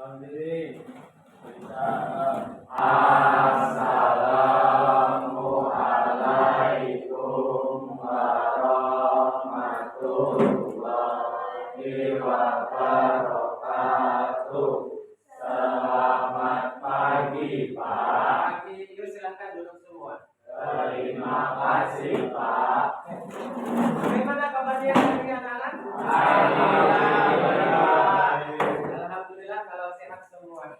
Assalamualaikum warahmatullahi wabarakatuh. Selamat pagi, Pak. Yuk silakan duduk semua. Terima kasih, Pak. Bagaimana kabarnya hari anak-anak? Alhamdulillah kalau sehat semua.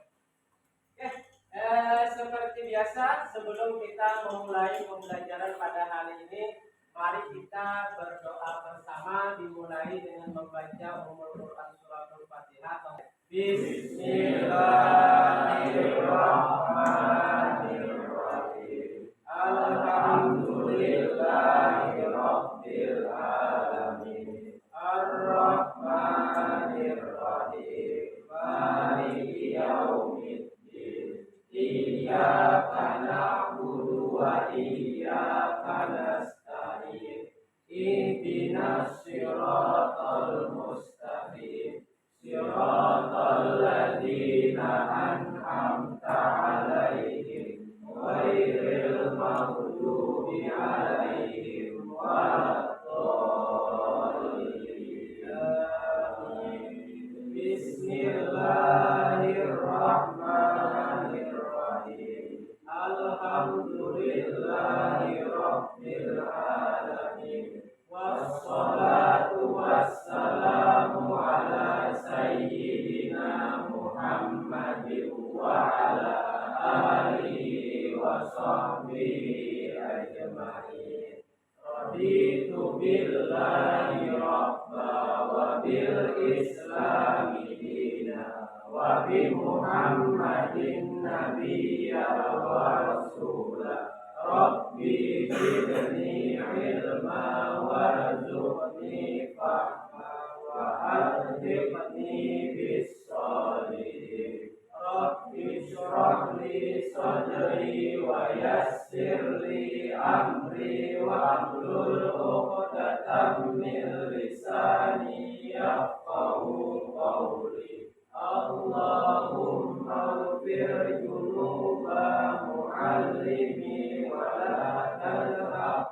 Seperti biasa, sebelum kita memulai pembelajaran pada hari ini, mari kita berdoa bersama, dimulai dengan membaca Ummul Quran surah Al-Fatihah. Bismillahirrahmanirrahim. Alhamdulillahirabbil alamin. Ar-Rahmanirrahim. Maliki yaumiddin. Iyyaka na'budu wa iyyaka nasta'in. Ihdinas siratal mustaqim. Siratal ladzina an'amta 'alaihim ghairil maghdubi 'alaihim waladdallin. Bismillahirrahmanirrahim. Alhamdulillahirabbil alamin. Wassalatu wassalamu ala sayyidina Muhammadin wa ala alihi wa sahbihi ajma'in. Raditu billahi rabba wa bil islami dina wa bi Muhammadin nabiyya wa rasula. Rabbi zidni ilma warzuqni fahma wa alhiqni bis sholihin. Rabbi shrah li sadri wa yassir li amri wa hlul 'uqdatam min lisani yafqahu qawli. Allahumma ighfir dhunuba mu'allimi wa la talhaq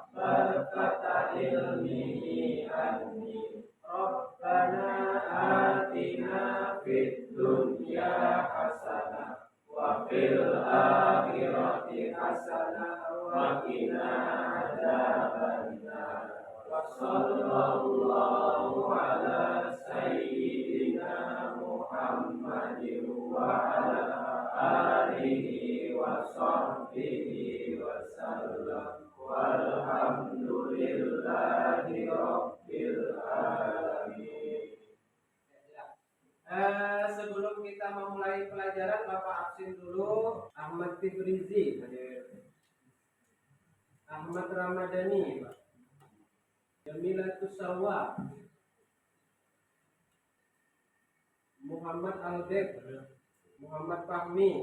kata ilmihi anni. Rabbana atina fid dunya hasanah wa fil akhirati hasanah wa qina adzabannar. Wa sallallahu ala sayyidina Muhammadin wa ala alihi wa sahbihi wa sallam. Walhamdulillahi rabbil alamin. Sebelum kita memulai pelajaran, Bapak absen dulu. Ahmad Tibrizi, Ahmad Ramadhani, Jamilatus Sawwa, Muhammad Aldeb, Muhammad Fahmi,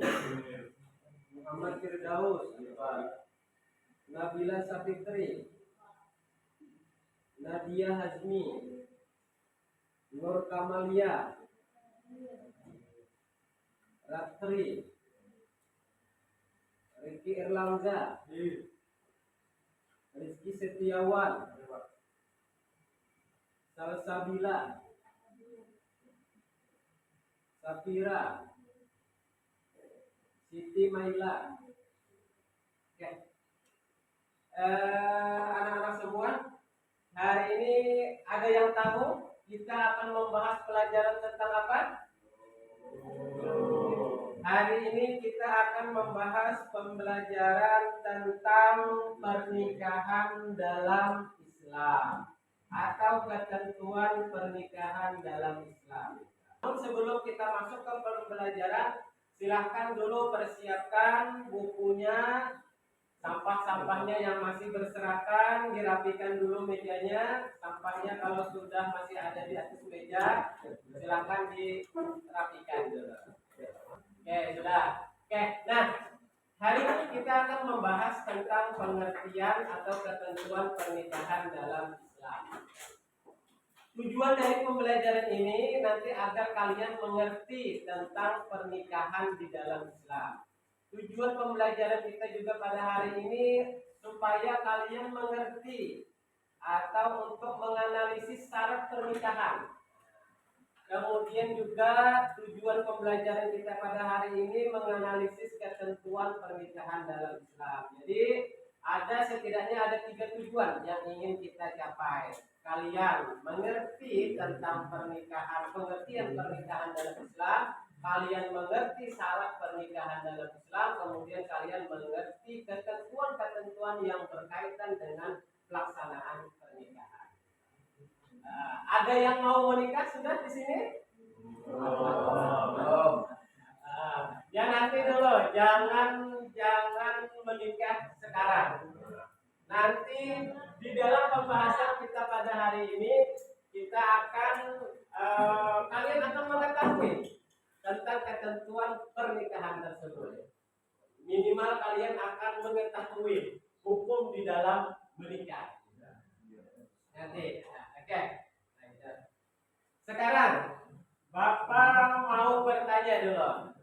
Muhammad Firdaus, Nabila Safitri, Nadia Hazmi, Nur Kamalia, Ratri, Riki Erlangga, Rizky Setiawan, Salsabila, Safira, Siti Maila. Oke. Anak-anak semua, hari ini ada yang tahu kita akan membahas pelajaran tentang apa? Hari ini kita akan membahas pembelajaran tentang pernikahan dalam Islam atau ketentuan pernikahan dalam Islam. Namun sebelum kita masuk ke pembelajaran, silahkan dulu persiapkan bukunya, sampah-sampahnya yang masih berserakan dirapikan dulu mejanya. Sampahnya kalau sudah masih ada di atas meja, silahkan dirapikan dulu. Oke, sudah. Oke, nah hari ini kita akan membahas tentang pengertian atau ketentuan pernikahan dalam Islam. Tujuan dari pembelajaran ini nanti agar kalian mengerti tentang pernikahan di dalam Islam. Tujuan pembelajaran kita juga pada hari ini supaya kalian mengerti atau untuk menganalisis syarat pernikahan. Kemudian juga tujuan pembelajaran kita pada hari ini menganalisis ketentuan pernikahan dalam Islam. Jadi setidaknya ada 3 tujuan yang ingin kita capai. Kalian mengerti tentang pengertian pernikahan dalam Islam, kalian mengerti syarat pernikahan dalam Islam, kemudian kalian mengerti ketentuan-ketentuan yang berkaitan dengan pelaksanaan pernikahan. Ada yang mau menikah sudah di sini? Belum. Ya nanti dulu, jangan menikah sekarang. Nanti di dalam pembahasan kita pada hari ini kita akan kalian akan mengetahui tentang ketentuan pernikahan tersebut. Minimal kalian akan mengetahui hukum di dalam menikah. Nanti, oke. Sekarang Bapak mau bertanya dulu.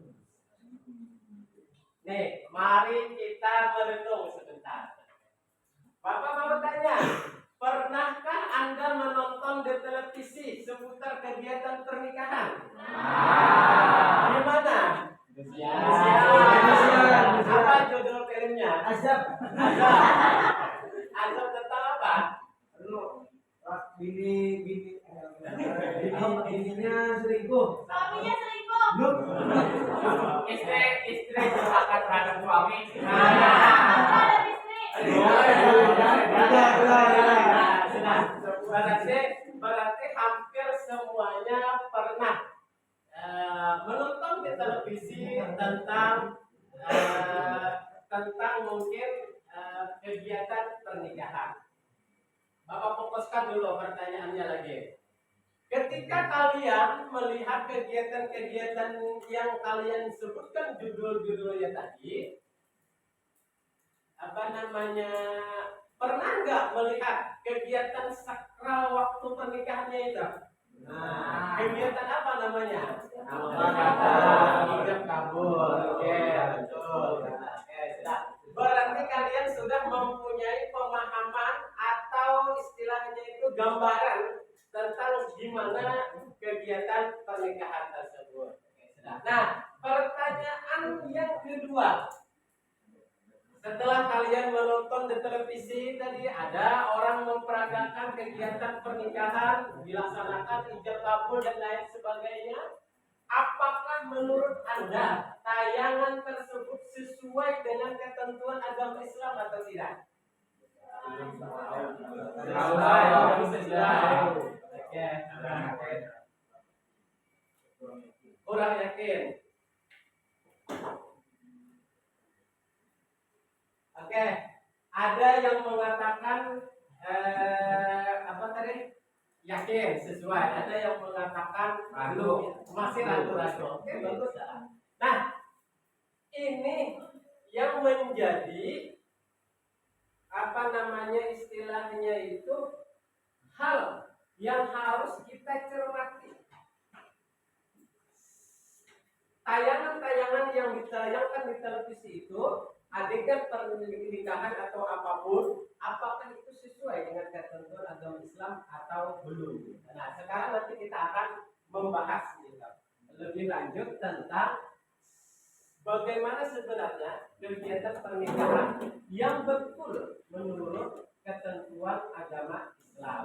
Nih, mari kita merenung sebentar. Bapak mau bertanya, pernahkah Anda menonton di televisi seputar kegiatan pernikahan? Di mana? Apa judul filmnya? Azab. Azab tentang apa? Bininya selingkuh. Suaminya selingkuh. Istri durhaka terhadap suami. Ada istri. Berarti hampir semuanya pernah menonton di televisi tentang mungkin kegiatan pernikahan. Bapak fokuskan dulu pertanyaannya lagi. Ketika kalian melihat kegiatan-kegiatan yang kalian sebutkan judul-judulnya tadi, pernah nggak melihat kegiatan sakral waktu pernikahannya itu? Kegiatan apa namanya? Ijab kabul. Oke, betul. Oke, sudah. Berarti kalian sudah mempunyai pemahaman atau istilahnya itu gambaran tentang gimana kegiatan pernikahan tersebut. Nah, pertanyaan yang kedua. Setelah kalian menonton di televisi tadi ada orang memperagakan kegiatan pernikahan, dilaksanakan ijab kabul dan lain sebagainya. Apakah menurut Anda tayangan tersebut sesuai dengan ketentuan agama Islam atau tidak? Kurang yakin. Oke, ada yang mengatakan yakin sesuai, ada yang mengatakan masih ragu-ragu. Oke, bagus. Nah, ini yang menjadi istilahnya itu hal yang harus kita cermati. Tayangan-tayangan yang ditayangkan di televisi itu, adegan pernikahan atau apapun, apakah itu sesuai dengan ketentuan agama Islam atau belum? Nah, sekarang nanti kita akan membahas lebih lanjut tentang bagaimana sebenarnya kegiatan pernikahan yang betul menurut ketentuan agama Islam.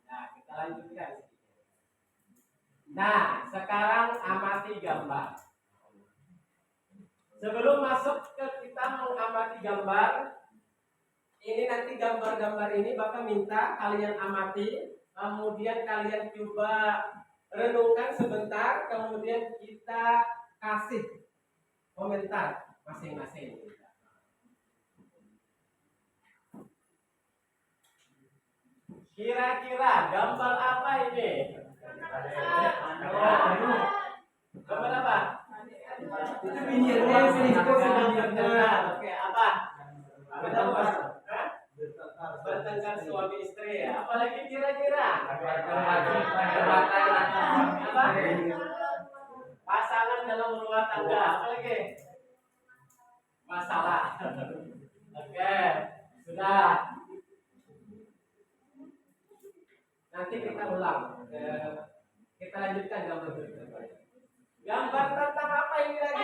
Nah, kita lanjutkan. Nah, sekarang amati gambar. Sebelum masuk ke kita mengamati gambar, ini nanti gambar-gambar ini Bapak minta kalian amati, kemudian kalian coba renungkan sebentar, kemudian kita kasih komentar masing-masing. Kira-kira gambar apa ini? Gambar apa? Itu bininya selingkuh sedang Oke, apa? bertengkar suami istri, apalagi kira-kira apa? Pasangan dalam rumah tangga, apalagi masalah. Oke, sudah. Nanti kita ulang. Kita lanjutkan gambar berikutnya. Gambar tentang apa ini lagi?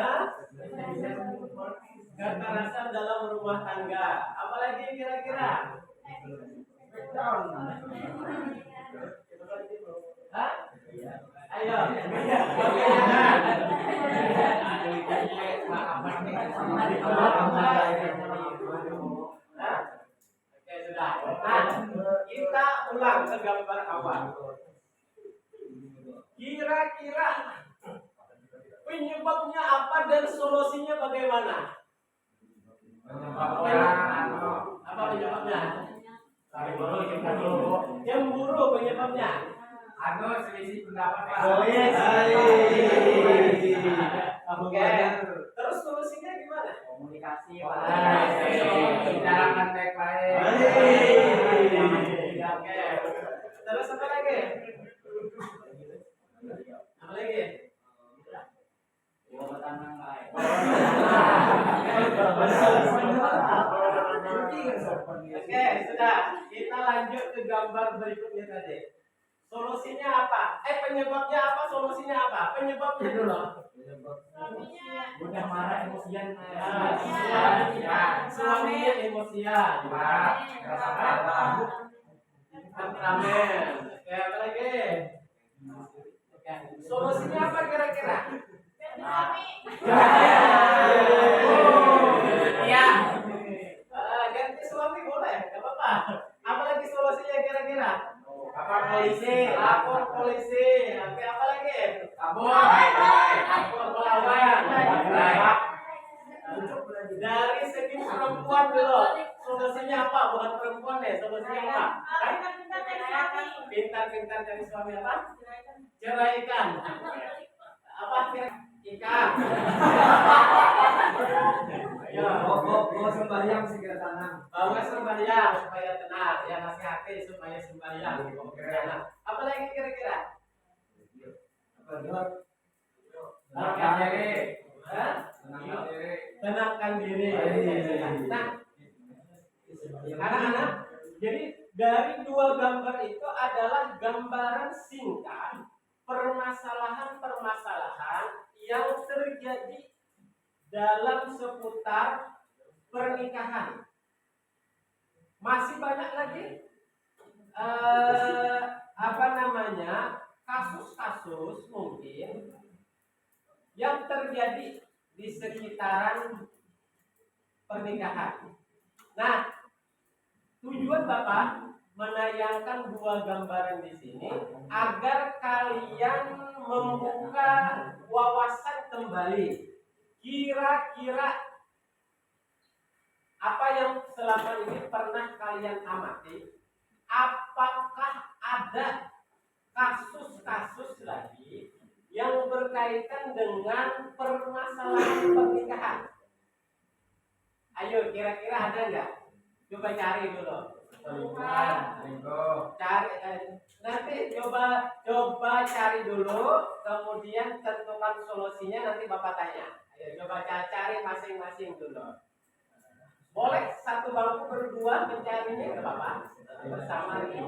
Hah? Kekerasan dalam rumah tangga. Apalagi kira-kira? Hah? Ayo. Hah? Oke, sudah. Nah, kita ulang ke gambar awal. Kira-kira penyebabnya apa dan solusinya bagaimana? Apa penyebabnya? Cemburu penyebabnya. Selisih pendapat. Oke. Terus solusinya gimana? Komunikasi. Bicarakan baik-baik. Oke. Terus apa lagi? Apa lagi? Oke, sudah. Kita lanjut ke gambar berikutnya tadi. Solusinya apa? Penyebabnya apa? Solusinya apa? Penyebabnya dulu. Udah marah emosian. Suaminya emosian. Temperamen. Oke, apa lagi? Oke. Solusinya apa kira-kira? Iya. Ganti suami boleh, nggak apa-apa. Apa lagi solusinya kira-kira? Lapor polisi. Lapor polisi. Oke, apa lagi? Kabur. Lapor melawan. Dari segi perempuan dulu. Solusinya apa? Bukan perempuan deh. Solusinya apa? Pintar-pintar dari suami apa? Ceraikan. Apa kira? Ikan. Ya. Bawa sembahyang segera tanam. Bawa sembahyang supaya tenang. Ya, nasihati supaya sembahyang. Apa lagi kira-kira? Tenangkan diri. Hah? Tenangkan diri. Nah, anak-anak, jadi dari dua gambar itu adalah gambaran singkat permasalahan-permasalahan yang terjadi dalam seputar pernikahan. Masih banyak lagi kasus-kasus mungkin yang terjadi di sekitaran pernikahan. Nah, tujuan Bapak menayangkan dua gambaran di sini agar kalian membuka wawasan kembali. Kira-kira apa yang selama ini pernah kalian amati? Apakah ada kasus-kasus lagi yang berkaitan dengan permasalahan pernikahan? Ayo, kira-kira ada nggak? Coba cari dulu. Cari, nanti coba cari dulu, kemudian tentukan solusinya, nanti Bapak tanya. Ayo coba cari masing-masing dulu. Boleh satu bangku berdua mencarinya ke Bapak bersama ini.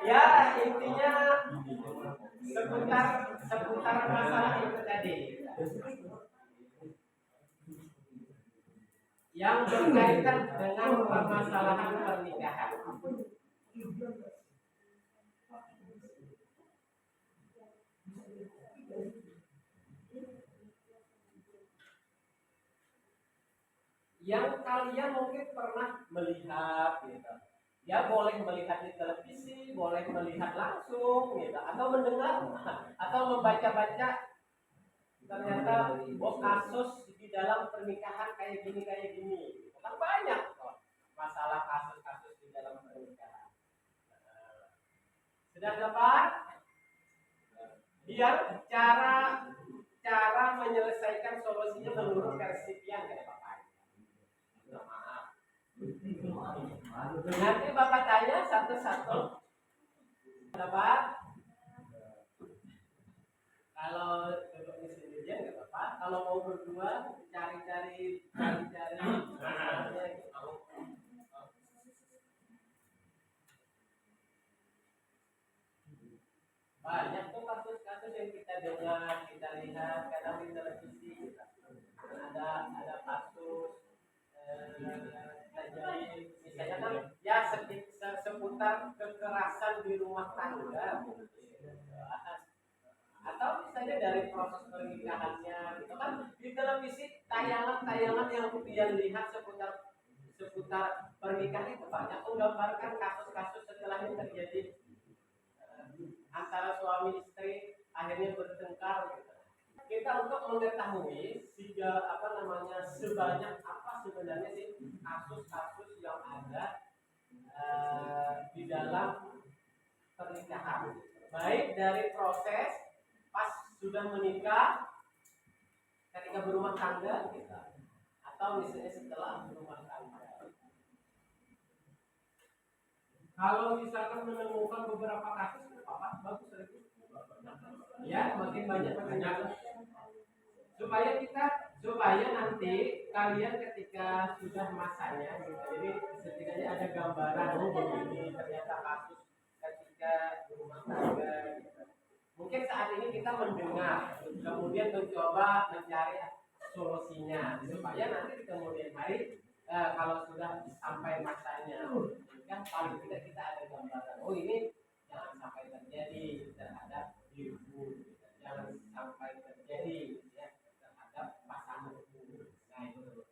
Ya, intinya seputar masalah itu tadi. Yang berkaitan dengan permasalahan pernikahan. Yang kalian mungkin pernah melihat gitu. Ya, boleh melihat di televisi, boleh melihat langsung gitu, atau mendengar atau membaca-baca. Ternyata kasus di dalam pernikahan kayak gini. Kan banyak kok masalah kasus-kasus di dalam pernikahan. Sudah dapat? Biar cara menyelesaikan solusinya menurut versi Pian kayak Bapak. Nanti Bapak tanya satu-satu. Dapat? Kalau duduk di sini aja nggak apa-apa. Kalau mau berdua cari-cari. Banyak tuh kasus-kasus yang kita dengar, kita lihat kadang di televisi. Ada kasus terjadi misalnya kan ya seputar kekerasan di rumah tangga atau misalnya dari proses pernikahannya gitu kan di televisi tayangan-tayangan yang kemudian lihat seputar pernikahan itu banyak menggambarkan kasus-kasus setelah ini terjadi antara suami istri akhirnya bertengkar gitu. Kita untuk mengetahui sebanyak apa sebenarnya sih kasus-kasus yang ada di dalam pernikahan, baik dari proses pas sudah menikah, ketika berumah tangga gitu, atau misalnya setelah berumah tangga. Kalau misalkan menemukan beberapa kasus, apa bagus lagi? Ya, makin banyak. Supaya nanti kalian ketika sudah masanya gitu, jadi setidaknya ada gambaran begini ternyata kasus ketika berumah tangga gitu. Mungkin saat ini kita mendengar kemudian mencoba mencari solusinya supaya nanti di kemudian hari kalau sudah sampai masanya kan paling tidak kita ada gambaran, oh ini jangan sampai terjadi terhadap dirimu, jangan sampai terjadi ya terhadap pasanganmu. Nah itu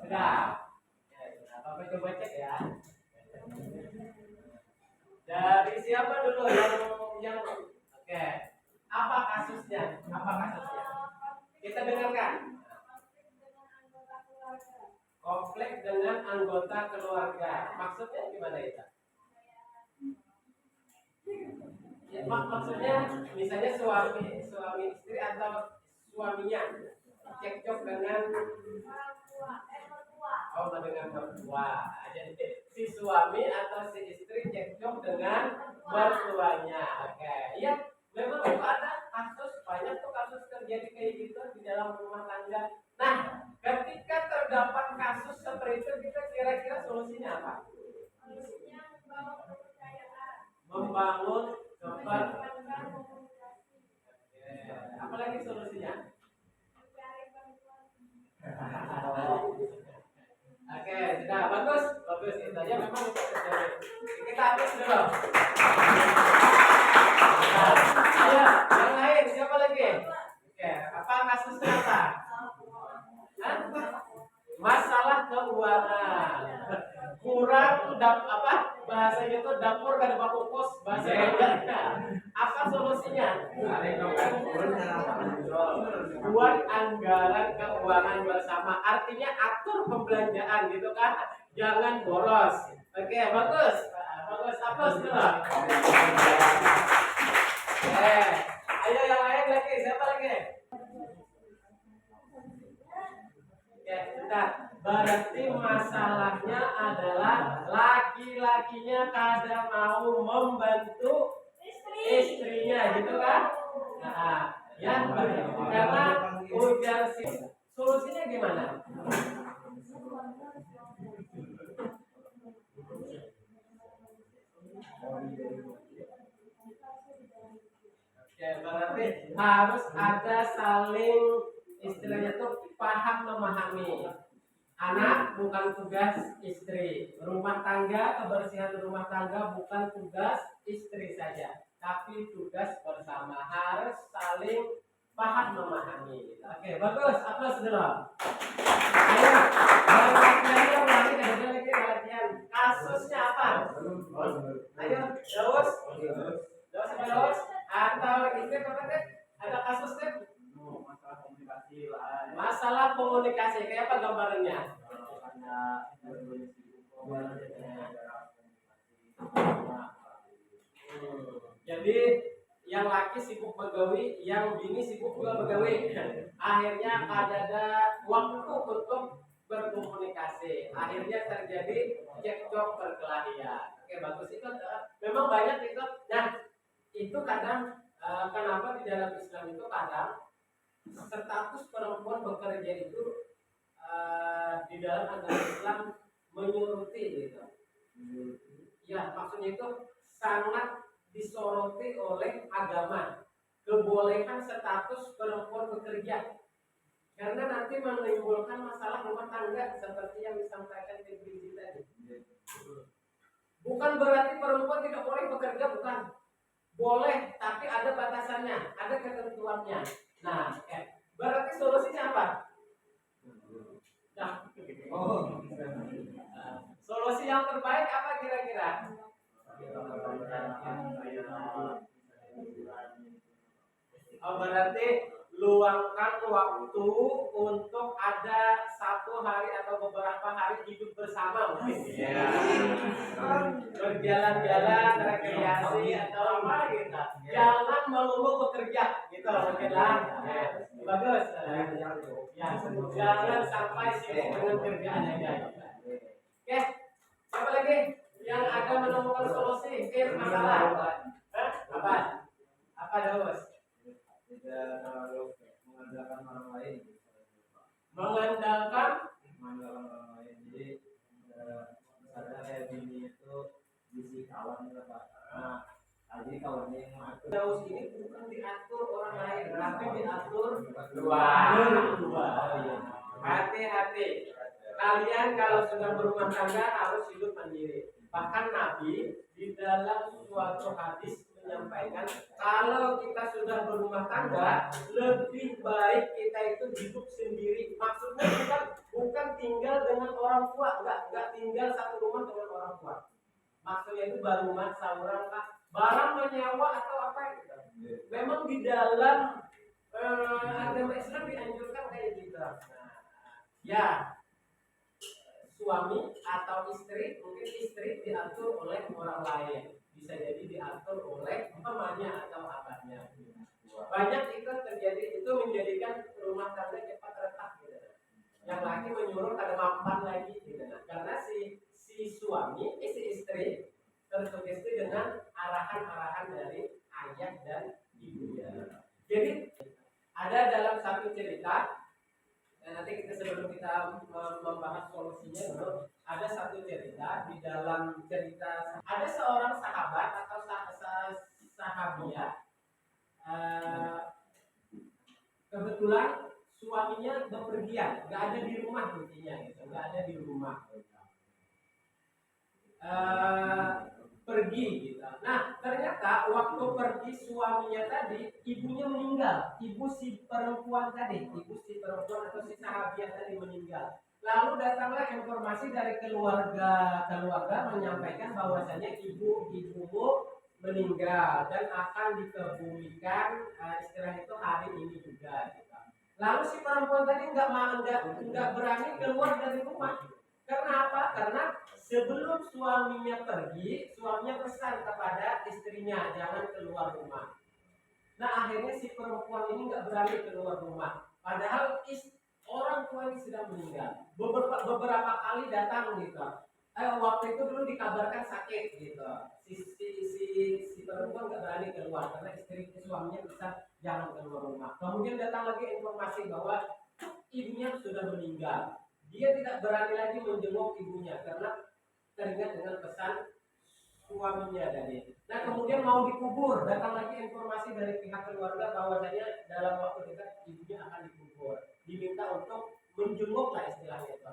sudah ya, Bapak coba cek ya. Dari siapa dulu yang oke. Apa kasusnya? Kita dengarkan. Konflik dengan anggota keluarga. Maksudnya gimana itu? Ya, maksudnya misalnya suami istri atau suaminya cekcok dengan mertua. Jadi si suami atau si istri cekcok dengan mertuanya. Oke, iya, memang itu ada kasus, banyak tuh kasus terjadi kayak gitu di dalam rumah tangga. Nah, ketika terdapat kasus seperti itu, kita kira-kira solusinya apa? Membangun kepercayaan. Apalagi solusinya? Oke, sudah bagus itu aja memang itu terjadi. Kita habis dulu. Ayo, yang lain siapa lagi? Oke, apa kasusnya apa? Masalah keuangan. Kurang bahasanya itu dapur kada bakukus bahasa Indonesia. Apa solusinya? Buat anggaran keuangan bersama, artinya atur pembelanjaan gitu kan, jangan boros. Oke, bagus. Aplaus dulu. Ayo yang lain lagi, siapa lagi? Ya, bentar. Berarti masalahnya adalah laki-lakinya kada mau membantu istrinya, gitu kan? Nah, ya, karena ujar solusinya gimana? Ya, berarti harus ada saling istilahnya tuh paham memahami. Anak bukan tugas istri, rumah tangga, kebersihan rumah tangga bukan tugas istri saja, tapi tugas bersama, harus saling paham memahami. Oke, bagus, aplaus dulu. Ayo, latihannya lagi latihan. Kasusnya apa? Ayo, terus atau ini ada kasusnya? Masalah komunikasi kayak apa gambarannya? Jadi yang laki sibuk begawi, yang bini sibuk juga begawi. Akhirnya ada waktu untuk berkomunikasi. Akhirnya terjadi cekcok perkelahian. Oke, bagus itu. Memang banyak itu. Nah, itu kadang kenapa di dalam Islam itu kadang status perempuan bekerja itu di dalam agama Islam menyuruti gitu. Ya, maksudnya itu sangat disoroti oleh agama. Kebolehan status perempuan bekerja. Karena nanti menimbulkan masalah rumah tangga seperti yang disampaikan Febri tadi. Bukan berarti perempuan tidak boleh bekerja, bukan. Boleh, tapi ada batasannya, ada ketentuannya. Nah, berarti solusinya apa? Nah, solusi yang terbaik apa kira-kira? Oh, berarti luangkan waktu untuk ada 1 hari atau beberapa hari hidup bersama mungkin ya. Berjalan-jalan, rekreasi atau apa gitu. Jangan melulu bekerja gitu mungkin lah. Bagus. Ya, jangan sampai sibuk dengan kerjaan aja. Oke, siapa lagi yang akan menemukan solusi masalah? Apa? Apa terus? Tidak terlalu mengandalkan orang lain. Mengandalkan orang lain. Jadi misalnya kayak gini itu bisi kawan ya Pak. Nah, tadi kawannya yang mengatur. Daus ini bukan diatur orang lain, tapi diatur Berdua. Hati-hati. Kalian kalau sudah berumah tangga harus hidup mandiri. Bahkan Nabi di dalam suatu hadis menyampaikan kalau kita sudah berumah tangga lebih baik kita itu hidup sendiri. Maksudnya bukan tinggal dengan orang tua, enggak tinggal satu rumah dengan orang tua. Maksudnya itu barumah sauran barang menyewa atau apa gitu. Memang di dalam agama Islam dianjurkan kayak gitu. Nah, ya suami atau istri, mungkin istri diatur oleh orang lain, bisa jadi diatur oleh temannya atau abahnya. Banyak itu terjadi, itu menjadikan rumah tangga cepat retak gitu. Yang laki menyuruh ada mampan lagi gitu. Karena si suami, si istri tersugesti dengan arahan-arahan dari ayah dan ibunya. Jadi ada dalam satu cerita. Dan nanti sebelum kita membahas solusinya dulu, ada satu cerita di dalam cerita ada seorang sahabat atau sahabiah kebetulan suaminya bepergian, nggak ada di rumah intinya gitu, nggak ada di rumah. Pergi gitu. Nah, ternyata waktu pergi suaminya tadi, ibunya meninggal. Ibu si perempuan atau si sahabiah tadi meninggal. Lalu datanglah informasi dari keluarga menyampaikan bahwasanya ibumu meninggal dan akan dikebumikan istilah itu hari ini juga. Gitu. Lalu si perempuan tadi nggak berani keluar dari rumah. Karena apa? Karena sebelum suaminya pergi, suaminya pesan kepada istrinya jangan keluar rumah. Nah akhirnya si perempuan ini nggak berani keluar rumah. Padahal orang tuanya sudah meninggal. Beberapa kali datang gitu. Waktu itu dulu dikabarkan sakit gitu. Si perempuan nggak berani keluar karena suaminya pesan jangan keluar rumah. Kemudian datang lagi informasi bahwa ibunya sudah meninggal. Dia tidak berani lagi menjenguk ibunya karena teringat dengan pesan suaminya tadi. Nah kemudian mau dikubur, datang lagi informasi dari pihak keluarga bahwasanya dalam waktu dekat ibunya akan dikubur. Diminta untuk menjenguk lah istilahnya itu.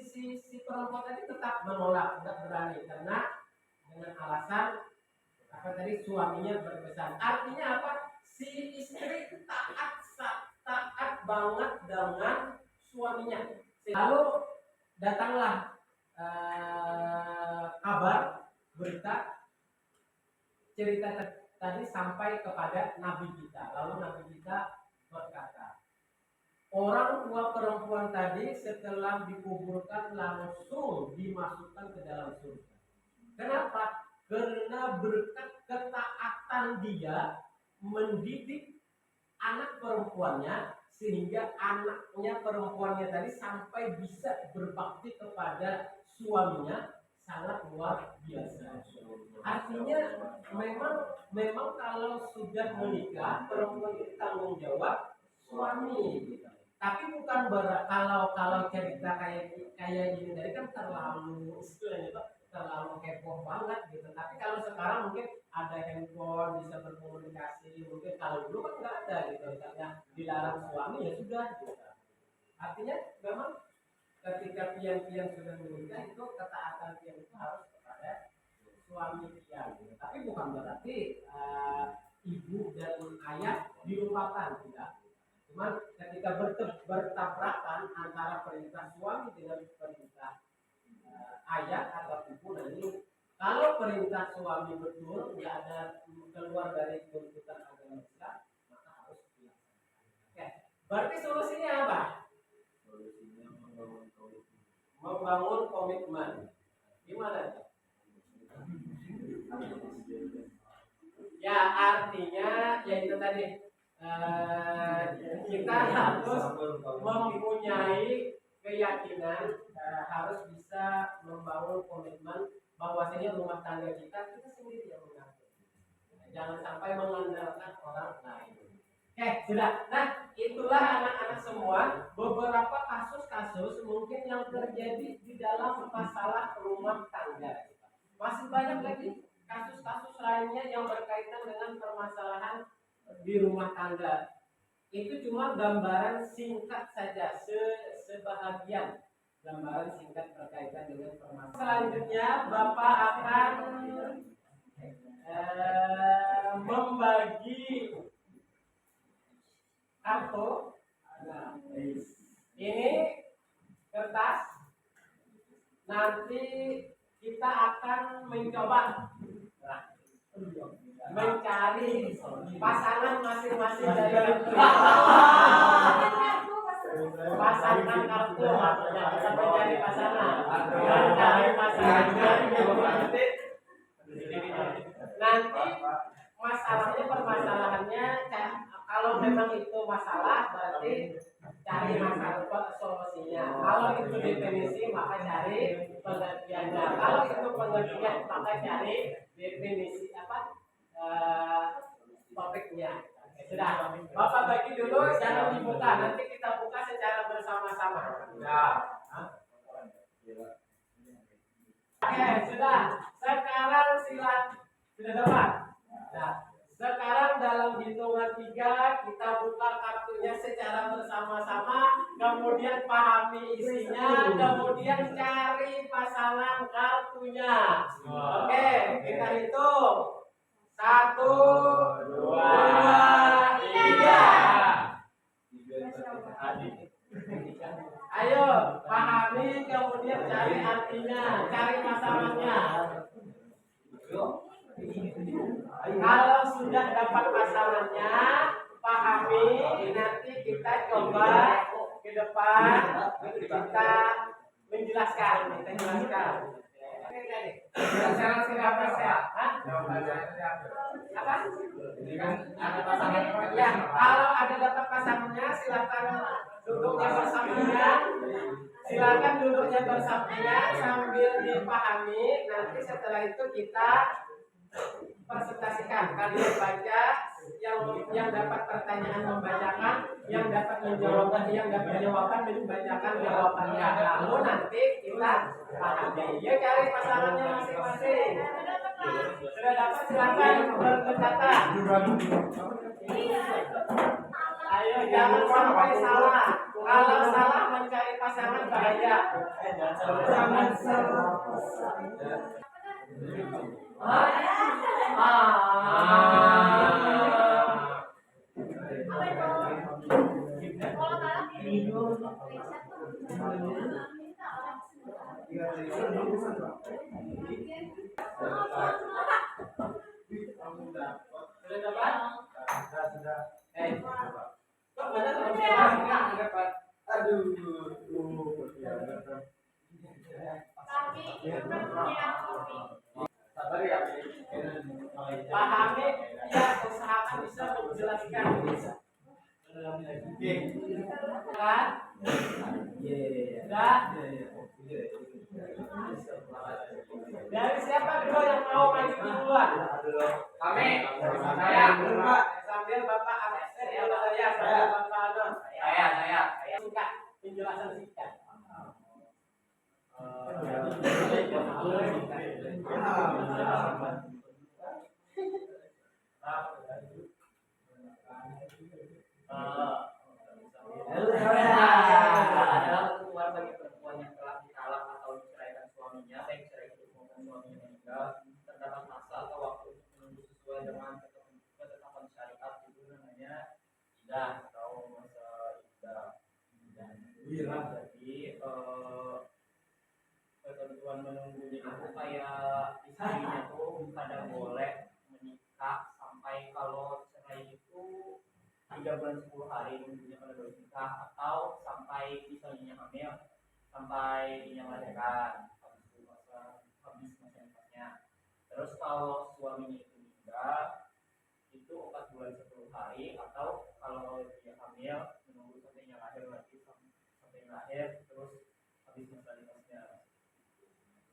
Si perempuan tadi tetap menolak, tidak berani karena dengan alasan apa tadi suaminya berpesan. Artinya apa? Si istri taat banget dengan suaminya. Lalu datanglah kabar berita cerita tadi sampai kepada Nabi kita. Lalu Nabi kita berkata, orang tua perempuan tadi setelah dikuburkan langsung dimasukkan ke dalam surga. Kenapa? Karena berkat ketaatan dia mendidik anak perempuannya sehingga anaknya perempuannya tadi sampai bisa berbakti kepada suaminya sangat luar biasa. Artinya memang kalau sudah menikah perempuan itu tanggung jawab suami. Tapi bukan kalau cerita kayak gini tadi kan terlalu istilahnya Pak, terlalu kepo banget gitu. Tapi kalau sekarang mungkin ada handphone bisa berkomunikasi, mungkin kalau dulu kan nggak ada gitu, misalnya dilarang suami ya sudah gitu. Artinya memang ketika pian-pian sudah menikah itu ketaatan pian itu harus kepada suami pian gitu. Tapi bukan berarti ibu dan ayah dilupakan, tidak. Cuman ketika bertabrakan antara perintah suami dengan perintah ayah atau ibu, nanti kalau perintah suami betul nggak ada keluar dari tuntutan agama Islam, maka harus dilaksanakan. Oke, berarti solusinya apa? Solusinya Membangun komitmen. Gimana? Ya artinya ya itu tadi kita harus mempunyai keyakinan, harus bisa membangun komitmen bahwasanya rumah tangga kita sendiri yang mengatur. Jangan sampai mengandalkan orang lain. Oke, sudah. Nah, itulah anak-anak semua beberapa kasus-kasus mungkin yang terjadi di dalam masalah rumah tangga. Masih banyak lagi kasus-kasus lainnya yang berkaitan dengan permasalahan di rumah tangga. Itu cuma gambaran singkat saja, sebahagian gambaran singkat berkaitan dengan permasalahan. Selanjutnya Bapak akan membagi kartu. Nah, ini kertas. Nanti kita akan mencoba mencari pasangan masing-masing dari pasangan kartu, maksudnya kita mencari pasangan, nanti masalahnya permasalahannya kalau memang itu masalah berarti cari masalah solusinya. Kalau itu definisi maka cari pengertiannya. Kalau itu pengertian maka cari definisi topiknya. Sudah, Bapak bagi dulu, jangan dibuka. Nanti kita buka secara bersama-sama. Ya. Oke, sudah. Sekarang sudah dapat. Nah, sekarang dalam hitungan 3 kita buka kartunya secara bersama-sama, kemudian pahami isinya, kemudian cari pasangan kartunya. Oke, kita hitung. 1, 2, 3. Ayo, pahami kemudian cari artinya, cari pasangannya. Kalau sudah dapat pasangannya, pahami, nanti kita coba ke depan, kita menjelaskan, Sekarang siapa saya? Apa? Ada pasangan. Ya, kalau ada dapat pasangannya, silakan duduknya bersampingan. Silakan duduknya bersampingan sambil dipahami. Nanti setelah itu kita presentasikan. Kalian baca, yang dapat pertanyaan membacakan, yang dapat menjawabkan, yang dapat jawaban membacakan jawabannya. Lalu nanti kita pahami. Ya, cari pasangannya masing-masing. Sudah dapat, silakan berdekatan. Ayo, jangan sampai salah. Kalau salah mencari pasangan bahaya. Jangan salah. Pahami, ya usahakan bisa menjelaskan. Kan? Iya. Udah? Dari siapa dulu yang mau maju duluan? Kami. Saya. Sambil Bapak absen ya saya, sambil Bapak Anon. Saya. Singkat, penjelasan singkat. Adalah hukuman bagi perempuan yang telah ditalak atau diceraikan suaminya, baik cerai itu maupun suaminya meninggal, terdapat masa atau waktu untuk menunggu sesuai dengan ketetapan syariat, itu namanya iddah atau masa iddah. Jadi ketentuan menunggunya itu kayak istrinya tuh kadang boleh menikah sampai kalau cerai itu 3 bulan 10 hari menunggunya pada baru nikah, atau sampai misalnya hamil sampai dia melahirkan habis masa nikahnya. Terus kalau suaminya itu meninggal itu 4 bulan 10 hari, atau kalau dia hamil menunggu sampai dia lahir lagi sampai lahir terus habis masa nikahnya.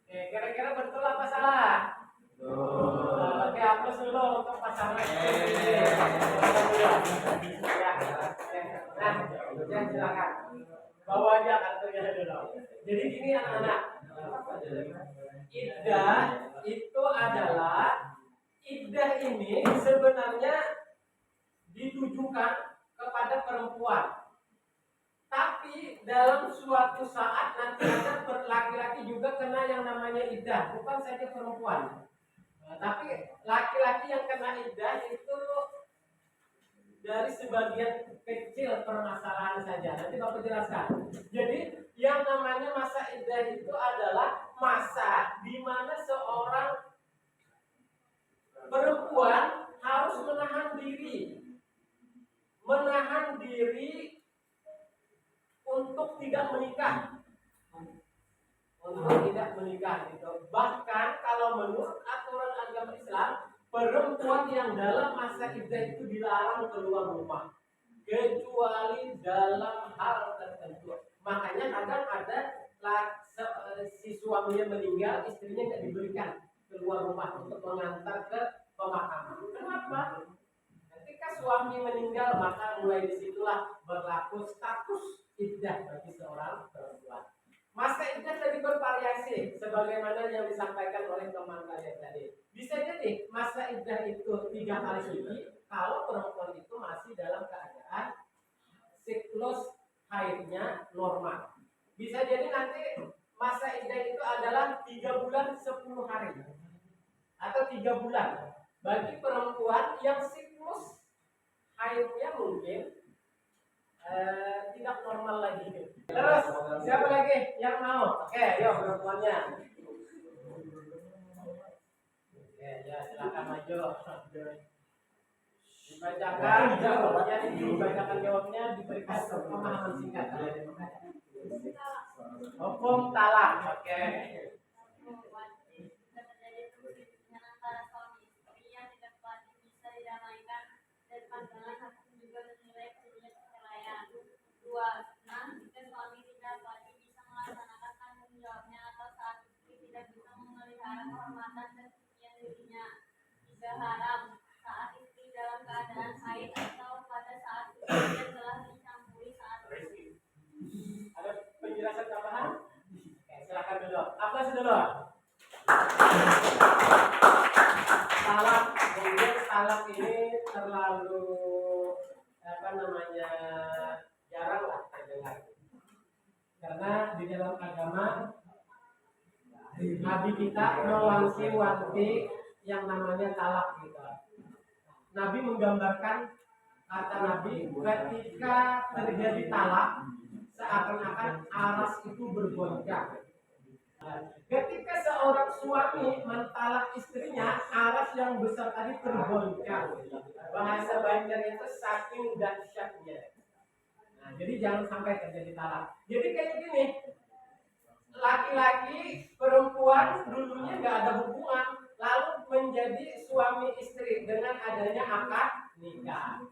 Oke, kira-kira betul apa salah? Oke, hapus dulu untuk pasangan. Nah, silakan. Bawa aja kartunya dulu. Jadi gini anak-anak. Iddah itu adalah iddah ini sebenarnya ditujukan kepada perempuan. Tapi dalam suatu saat nanti ada laki-laki juga kena yang namanya iddah, bukan saja perempuan. Tapi laki-laki yang kena iddah itu dari sebagian kecil permasalahan saja. Nanti Bapak jelaskan. Jadi yang namanya masa iddah itu adalah masa di mana seorang perempuan harus menahan diri untuk tidak menikah, gitu. Bahkan kalau menurut aturan agama Islam, perempuan yang dalam masa iddah itu dilarang keluar rumah kecuali dalam hal tertentu. Makanya kadang ada si suaminya meninggal, istrinya tidak diberikan keluar rumah untuk mengantar ke pemakaman. Kenapa? Ketika suami meninggal, maka mulai disitulah berlaku status iddah bagi seorang perempuan. Masa iddah tadi bervariasi sebagaimana yang disampaikan oleh teman kalian tadi. Bisa jadi masa iddah itu 3 kali suci kalau perempuan itu masih dalam keadaan siklus haidnya normal. Bisa jadi nanti masa iddah itu adalah 3 bulan 10 hari atau 3 bulan bagi perempuan yang siklus haidnya mungkin tidak normal lagi. Terus siapa lagi yang mau? Oke, yuk perempuannya. Oke, ya silakan maju. Dibacakan jawabnya, diberikan pemahaman singkat. Hukum talak. Oke. Jika suami tidak bisa melaksanakan tanggung jawabnya atau saat istri tidak bisa memelihara kehormatan dan kesucian dirinya, 3 haram saat istri dalam keadaan haid atau pada saat istri telah dicampuri saat itu. Ada penjelasan tambahan? Oke, silakan dulu. Aplaus dulu. Talak ini terlalu jarang lah terdengar. Karena di dalam agama Nabi kita mewanti-wanti yang namanya talak gitu. Nabi menggambarkan, kata Nabi, ketika terjadi talak seakan-akan aras itu bergoncang. Ketika seorang suami mentalak istrinya, aras yang besar tadi tergoncang. Bahasa Banjar itu saking dahsyatnya. Nah, jadi jangan sampai terjadi talak. Jadi kayak gini, laki-laki perempuan dulunya nggak ada hubungan, lalu menjadi suami istri dengan adanya akad nikah.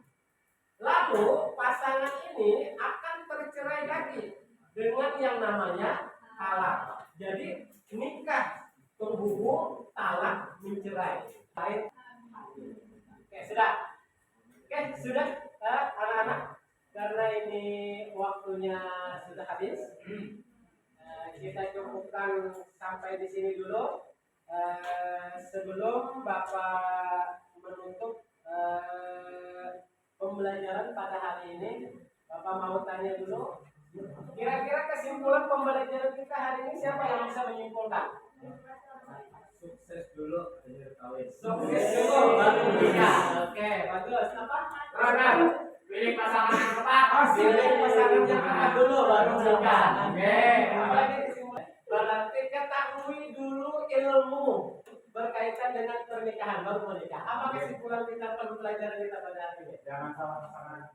Lalu pasangan ini akan tercerai lagi dengan yang namanya talak. Jadi nikah penghubung, talak mencerai. Baik. Oke, sudah. Oke, sudah anak-anak. Karena ini waktunya sudah habis, kita cukupkan sampai di sini dulu. Sebelum Bapak menutup pembelajaran pada hari ini, Bapak mau tanya dulu, kira-kira kesimpulan pembelajaran kita hari ini siapa yang bisa menyimpulkan? Sukses dulu, akhir kawin. Sukses dulu baru menikah. Oke, bagus. Apa? Ronan, pilih pasangan yang tepat. Pilih pasangan yang tepat dulu baru menikah. Oke. Apalagi kesimpulan? Berarti ketahui dulu ilmu berkaitan dengan pernikahan baru menikah. Apa kesimpulan kita pembelajaran kita pada hari ini? Jangan salah pasangan.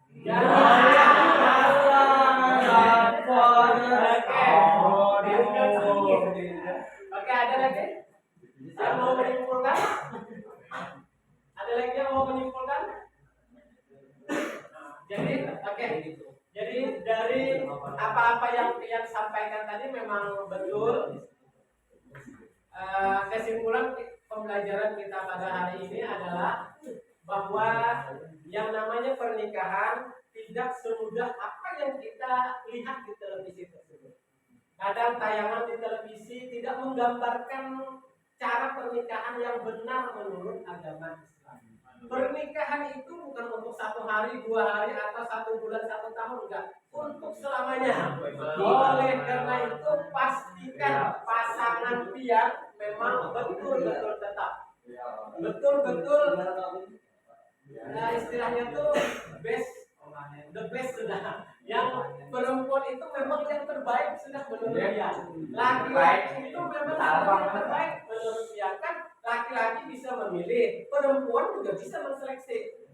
Oke, ada lagi yang mau menyimpulkan? Ada lagi yang mau menyimpulkan? Jadi, oke. Jadi dari apa-apa yang Pian sampaikan tadi memang betul. Kesimpulan pembelajaran kita pada hari ini adalah bahwa yang namanya pernikahan tidak semudah apa yang kita lihat di televisi tersebut. Kadang tayangan di televisi tidak menggambarkan cara pernikahan yang benar menurut agama Islam. Pernikahan itu bukan untuk 1 hari, 2 hari, atau 1 bulan, 1 tahun, enggak. Untuk selamanya. Oleh karena itu pastikan pasangan Pian memang betul-betul tetap. Betul-betul istilahnya tuh the best sudah. Yang perempuan itu memang yang terbaik sudah menurut dia. Laki-laki itu memang yang terbaik menurut dia. Kan laki-laki bisa memilih, perempuan juga bisa menseleksi.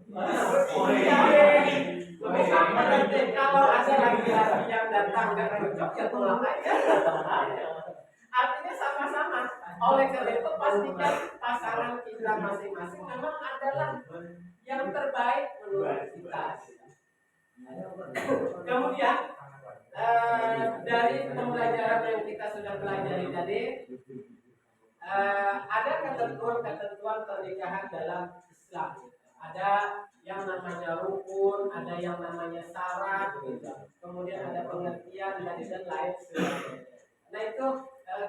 Sama nanti kalau ada laki-laki yang datang dan cocok ya tolak aja. Artinya sama-sama. Oleh karena itu pastikan pasangan kita masing-masing memang adalah yang terbaik menurut kita. Kemudian dari pembelajaran yang kita sudah pelajari tadi, ada ketentuan-ketentuan pernikahan dalam Islam. Ada yang namanya rukun, ada yang namanya syarat, gitu. Kemudian ada pengertian dan lain sebagainya. Nah itu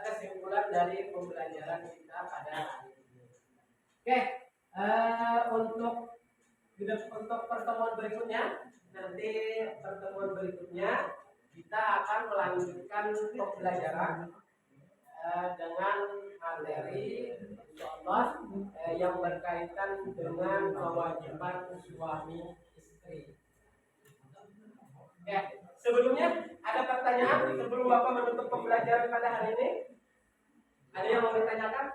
kesimpulan dari pembelajaran kita pada hari ini. Oke, untuk pertemuan berikutnya, nanti pertemuan berikutnya kita akan melanjutkan pembelajaran dengan materi contoh yang berkaitan dengan kewajiban suami istri. Oke, sebelumnya ada pertanyaan sebelum Bapak menutup pembelajaran pada hari ini? Ada yang mau ditanyakan?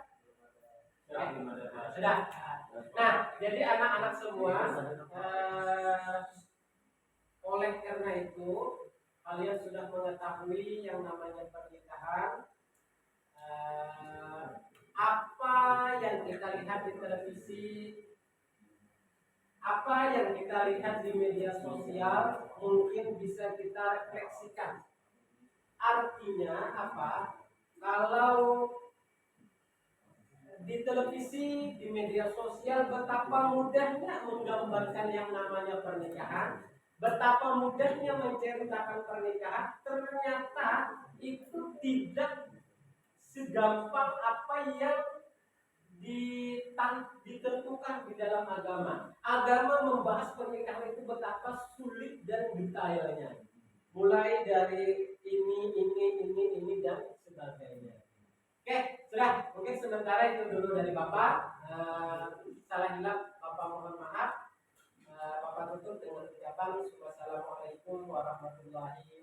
Sudah. Nah, jadi anak-anak semua, oleh karena itu kalian sudah mengetahui yang namanya pernikahan. Apa yang kita lihat di televisi, apa yang kita lihat di media sosial mungkin bisa kita refleksikan. Artinya apa? Kalau di televisi, di media sosial betapa mudahnya menggambarkan yang namanya pernikahan, betapa mudahnya menceritakan pernikahan, ternyata itu tidak segampang apa yang ditentukan di dalam agama. Agama membahas pernikahan itu betapa sulit dan detailnya. Mulai dari ini dan sebagainya. Oke, sudah. Mungkin sementara itu dulu dari Bapak. Salah hilap Bapak mohon maaf. Bapak tutup dengan ucapan wassalamualaikum warahmatullahi wabarakatuh.